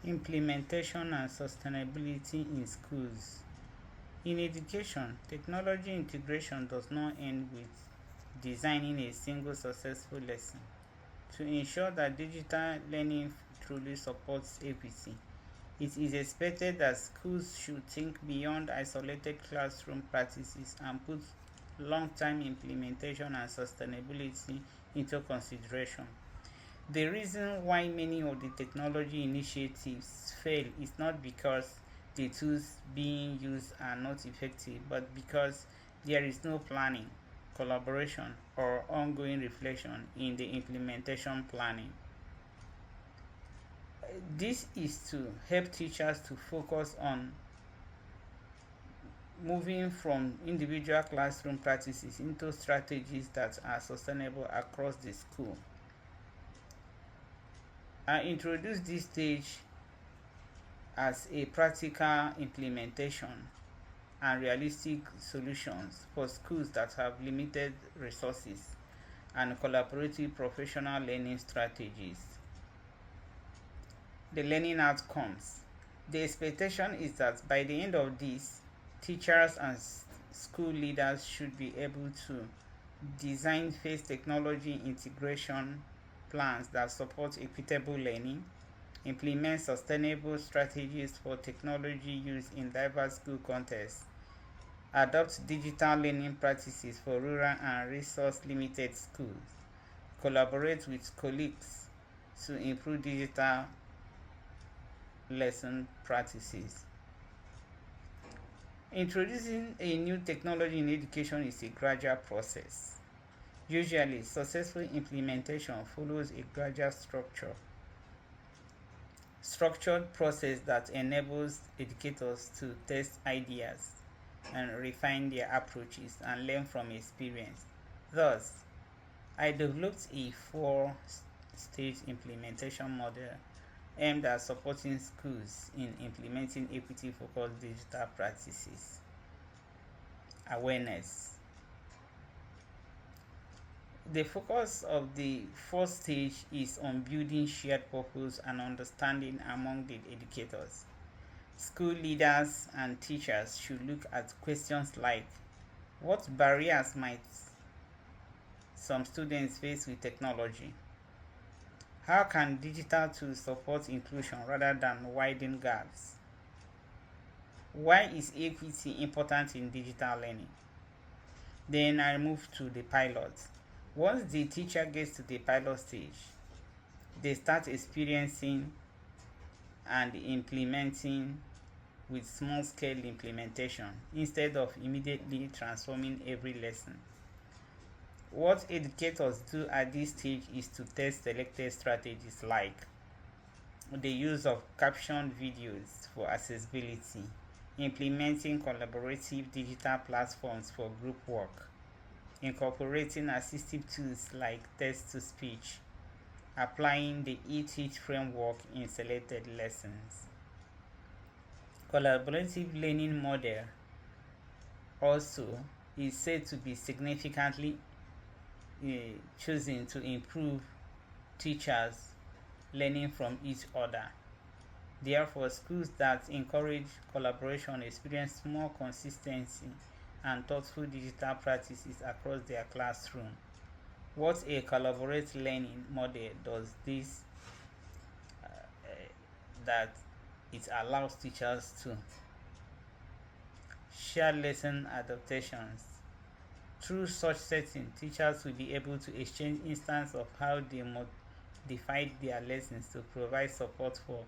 Implementation and sustainability in schools. In education, technology integration does not end with designing a single successful lesson. To ensure that digital learning truly supports equity, it is expected that schools should think beyond isolated classroom practices and put long-term implementation and sustainability into consideration. The reason why many of the technology initiatives fail is not because the tools being used are not effective, but because there is no planning, collaboration, or ongoing reflection in the implementation planning. This is to help teachers to focus on moving from individual classroom practices into strategies that are sustainable across the school. I introduce this stage as a practical implementation and realistic solutions for schools that have limited resources and collaborative professional learning strategies. The learning outcomes. The expectation is that by the end of this, teachers and school leaders should be able to design phase technology integration plans that support equitable learning, implement sustainable strategies for technology use in diverse school contexts, adopt digital learning practices for rural and resource-limited schools, collaborate with colleagues to improve digital lesson practices. Introducing a new technology in education is a gradual process. Usually, successful implementation follows a gradual structured process that enables educators to test ideas and refine their approaches and learn from experience. Thus, I developed a four-stage implementation model aimed at supporting schools in implementing equity-focused digital practices. Awareness. The focus of the first stage is on building shared purpose and understanding among the educators. School leaders and teachers should look at questions like what barriers might some students face with technology? How can digital tools support inclusion rather than widen gaps? Why is equity important in digital learning? Then I move to the pilot. Once the teacher gets to the pilot stage, they start experiencing and implementing with small-scale implementation instead of immediately transforming every lesson. What educators do at this stage is to test selected strategies like the use of captioned videos for accessibility, implementing collaborative digital platforms for group work, incorporating assistive tools like text-to-speech, applying the e-teach framework in selected lessons. Collaborative learning model also is said to be significantly chosen to improve teachers learning from each other. Therefore, schools that encourage collaboration experience more consistency and thoughtful digital practices across their classroom. What a collaborative learning model does this that it allows teachers to share lesson adaptations. Through such setting, teachers will be able to exchange instances of how they modified their lessons to provide support for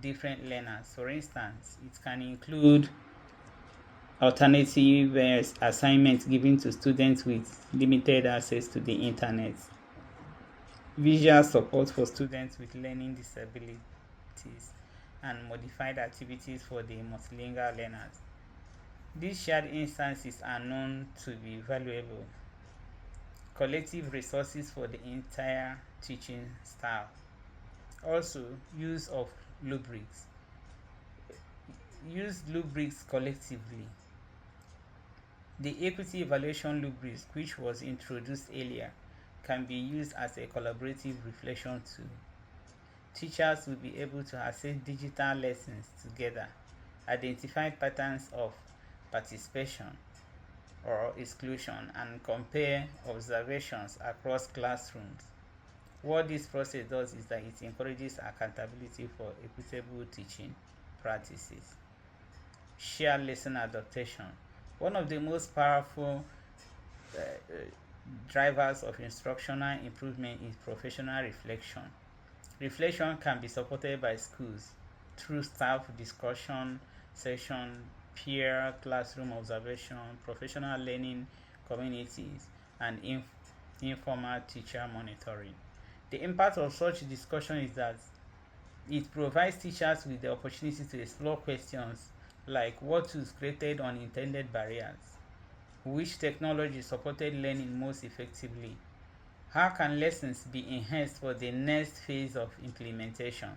different learners. For instance, it can include alternative assignments given to students with limited access to the internet, visual support for students with learning disabilities, and modified activities for the multilingual learners. These shared instances are known to be valuable collective resources for the entire teaching staff. Also, use of rubrics. Use rubrics collectively. The equity evaluation rubrics, which was introduced earlier, can be used as a collaborative reflection tool. Teachers will be able to assess digital lessons together, identify patterns of participation or exclusion, and compare observations across classrooms. What this process does is that it encourages accountability for equitable teaching practices. Shared lesson adaptation. One of the most powerful drivers of instructional improvement is professional reflection. Reflection can be supported by schools through staff discussion session, peer classroom observation, professional learning communities, and informal teacher monitoring. The impact of such discussion is that it provides teachers with the opportunity to explore questions like what tools created unintended barriers, which technology supported learning most effectively, how can lessons be enhanced for the next phase of implementation.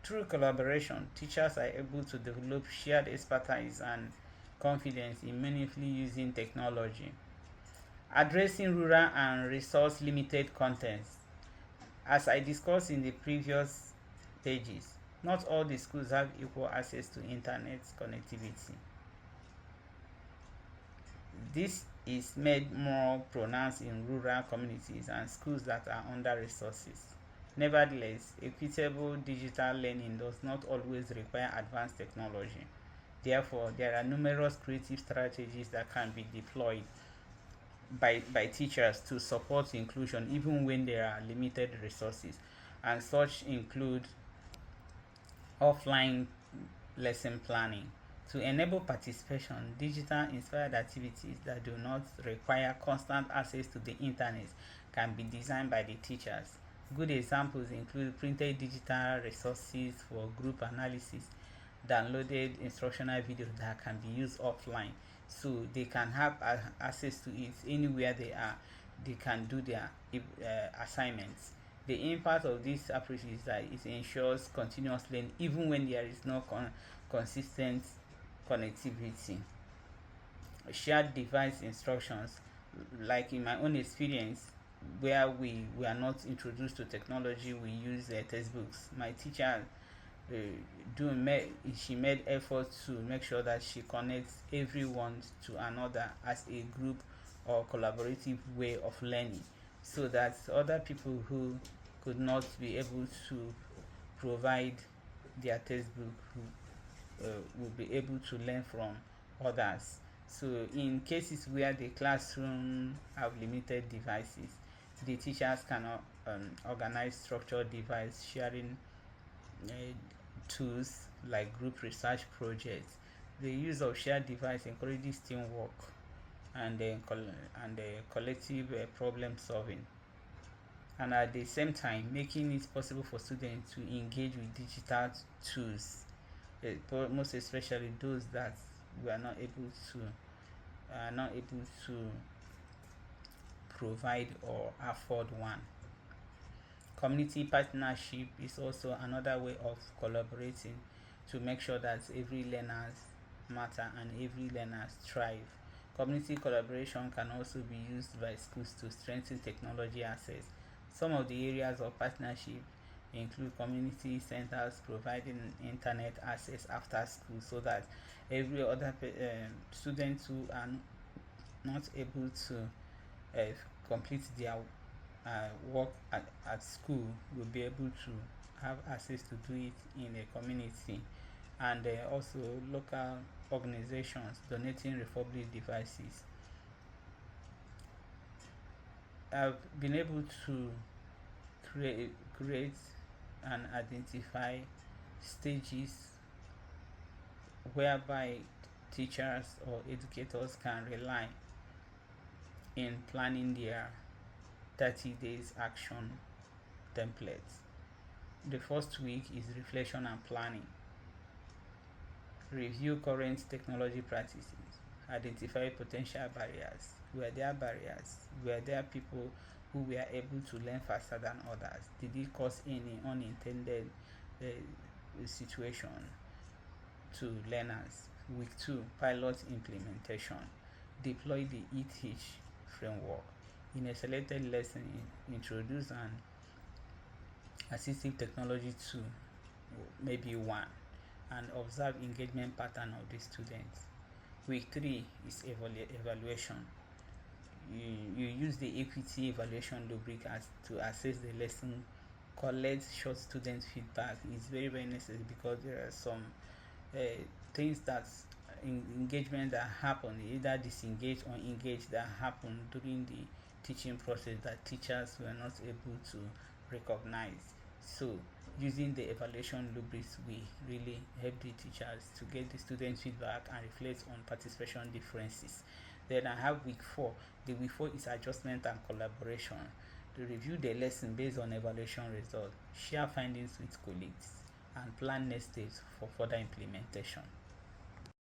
Through collaboration, teachers are able to develop shared expertise and confidence in meaningfully using technology. Addressing rural and resource limited contents. As I discussed in the previous pages, not all the schools have equal access to internet connectivity. This is made more pronounced in rural communities and schools that are under resources. Nevertheless, equitable digital learning does not always require advanced technology. Therefore, there are numerous creative strategies that can be deployed by teachers to support inclusion even when there are limited resources, and such include offline lesson planning. To enable participation, digital inspired activities that do not require constant access to the internet can be designed by the teachers. Good examples include printed digital resources for group analysis, downloaded instructional videos that can be used offline, so they can have access to it anywhere they are. They can do their assignments. The impact of this approach is that it ensures continuous learning even when there is no consistent connectivity. Shared device instructions, like in my own experience where we were not introduced to technology, we use textbooks. My teacher she made effort to make sure that she connects everyone to another as a group or collaborative way of learning, so that other people who could not be able to provide their textbook will be able to learn from others. So in cases where the classroom have limited devices, the teachers can organize structured device sharing uh, tools like group research projects. The use of shared device encourages teamwork and collective problem solving, and at the same time making it possible for students to engage with digital tools, most especially those that we are not able to provide or afford one. Community partnership is also another way of collaborating to make sure that every learners matter and every learners thrive. Community collaboration can also be used by schools to strengthen technology access. Some of the areas of partnership include community centers providing internet access after school, so that every other students who are not able to complete their work at school will be able to have access to do it in a community. And also local organizations donating refurbished devices. I've been able to create and identify stages whereby teachers or educators can rely in planning their 30 days action templates. The first week is reflection and planning. Review current technology practices. Identify potential barriers. Were there barriers? Were there people who were able to learn faster than others? Did it cause any unintended situation to learners? Week 2, pilot implementation. Deploy the ETH framework. In a selected lesson, introduce and assistive technology 2, maybe 1, and observe engagement pattern of the students. Week 3 is evaluation. You use the equity evaluation rubric to assess the lesson, collect short student feedback. It's very necessary because there are some uh, things that engagement that happen, either disengage or engage, that happen during the teaching process that teachers were not able to recognize. So using the evaluation rubrics will really help the teachers to get the student feedback and reflect on participation differences. Then I have week 4. The week 4 is adjustment and collaboration. To review the lesson based on evaluation results, share findings with colleagues, and plan next steps for further implementation.